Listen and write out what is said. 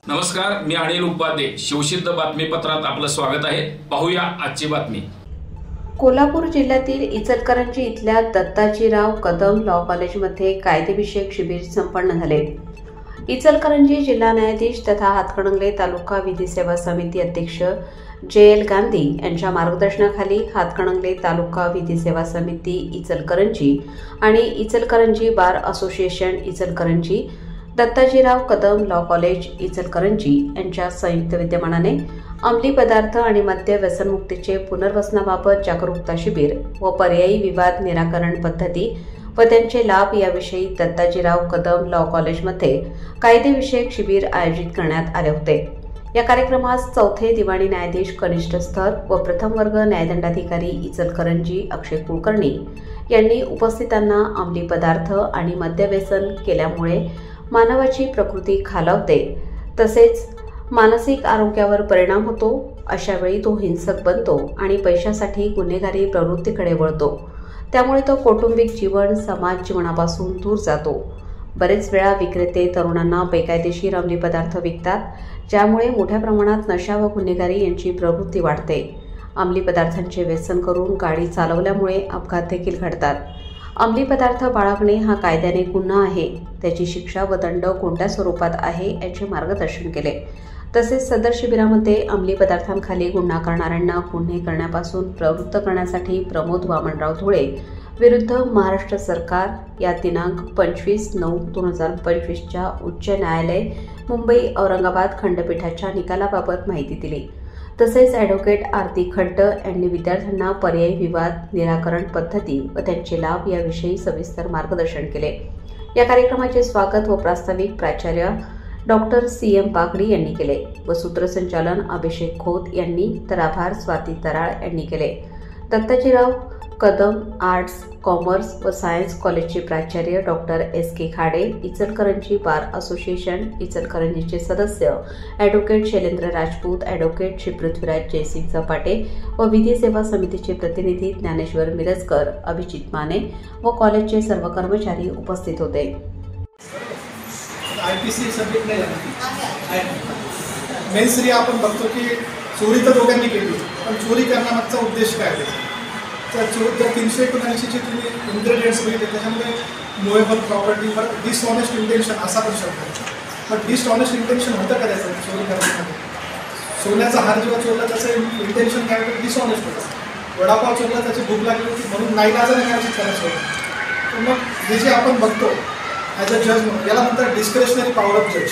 नमस्कार, मी अनिल उपाध्ये. शिवसिद्ध बातमीपत्रात आपलं स्वागत आहे. पाहूया आजची बातमी. कोल्हापूर जिल्ह्यातील इचलकरंजी इथल्या दत्ताजीराव कदम लॉ कॉलेजमध्ये कायदेविषयक शिबिर संपन्न झाले. इचलकरंजी जिल्हा न्यायाधीश तथा हातकणंगले तालुका विधी सेवा समिती अध्यक्ष JL गांधी यांच्या मार्गदर्शनाखाली हातकणंगले तालुका विधी सेवा समिती इचलकरंजी आणि Ichalkaranji bar association Ichalkaranji, Dattajirao Kadam law college Ichalkaranji यांच्या संयुक्त विद्यमानाने अंमली पदार्थ आणि मद्य व्यसनमुक्तीचे पुनर्वसनाबाबत जागरूकता शिबिर व पर्यायी विवाद निराकरण पद्धती व त्यांचे लाभ याविषयी दत्ताजीराव कदम लॉ कॉलेजमध्ये कायदेविषयक शिबिर आयोजित करण्यात आले होते. या कार्यक्रमास चौथे दिवाणी न्यायाधीश कनिष्ठ स्तर व प्रथम वर्ग न्यायदंडाधिकारी इचलकरंजी अक्षय कुलकर्णी यांनी उपस्थितांना अंमली पदार्थ आणि मद्यव्यसन केल्यामुळे मानवाची प्रकृती खालावते, तसेच मानसिक आरोग्यावर परिणाम होतो. अशा वेळी तो हिंसक बनतो आणि पैशासाठी गुन्हेगारी प्रवृत्तीकडे वळतो. त्यामुळे तो कौटुंबिक जीवन, समाज जीवनापासून दूर जातो. बरेच वेळा विक्रेते तरुणांना बेकायदेशीर अंमली पदार्थ विकतात, ज्यामुळे मोठ्या प्रमाणात नशा व गुन्हेगारी यांची प्रवृत्ती वाढते. अंमली पदार्थांचे व्यसन करून गाडी चालवल्यामुळे अपघात देखील घडतात. अंमली पदार्थ बाळगणे हा कायद्याने गुन्हा आहे. त्याची शिक्षा व दंड कोणत्या स्वरूपात आहे याचे मार्गदर्शन केले. तसेच सदर शिबिरामध्ये अंमली पदार्थांखाली गुन्हा करणाऱ्यांना गुन्हे करण्यापासून प्रवृत्त करण्यासाठी प्रमोद वामनराव धुळे विरुद्ध महाराष्ट्र सरकार या दिनांक 25/9/2025 उच्च न्यायालय मुंबई औरंगाबाद खंडपीठाच्या निकालाबाबत माहिती दिली. तसेच ॲडव्होकेट आरती खड्ड यांनी विद्यार्थ्यांना पर्यायी विवाद निराकरण पद्धती व त्यांचे लाभ याविषयी सविस्तर मार्गदर्शन केले. या कार्यक्रमाचे स्वागत व प्रास्ताविक प्राचार्य डॉक्टर CM बागडी यांनी केले व सूत्रसंचालन अभिषेक खोत यांनी तर आभार स्वाती तराळ यांनी केले. दत्ताजीराव कदम आर्ट्स, कॉमर्स व सायन्स कॉलेजचे प्राचार्य doctor SK Khade, Ichalkaranji bar association इचलकरंजीचे सदस्य ॲडव्होकेट शैलेंद्र राजपूत, ॲडव्होकेट श्री पृथ्वीराज जयसिंग चपाटे व विधी सेवा समितीचे प्रतिनिधी ज्ञानेश्वर मिरजकर, अभिजित माने व कॉलेजचे सर्व कर्मचारी उपस्थित होते. IPC सब्जेक्ट नाही मेन्सरी आपण बघतो की चोरी तर दोघांनी केली, पण चोरी करण्यामागचा उद्देश काय आहे? तर 379 चे तुम्ही इन्ग्रेडियंट्स बघितले, त्याच्यामध्ये मुवेबल प्रॉपर्टीवर डिसऑनेस्ट इंटेन्शन असा पण शब्द आहे. पण डिसऑनेस्ट इंटेन्शन होतं का त्याचं चोरी करण्यामध्ये? सोन्याचा हार जेव्हा चोरला त्याचं इंटेन्शन काय होतं? डिसऑनेस्ट होतं. वडापाव चोरला त्याची भूक लागली होती म्हणून नाईलाजाने करायची करायचं होतं. तर मग हे जे आपण बघतो ॲज अ जज, याला म्हणतात डिस्क्रेशनरी पॉवर ऑफ जज.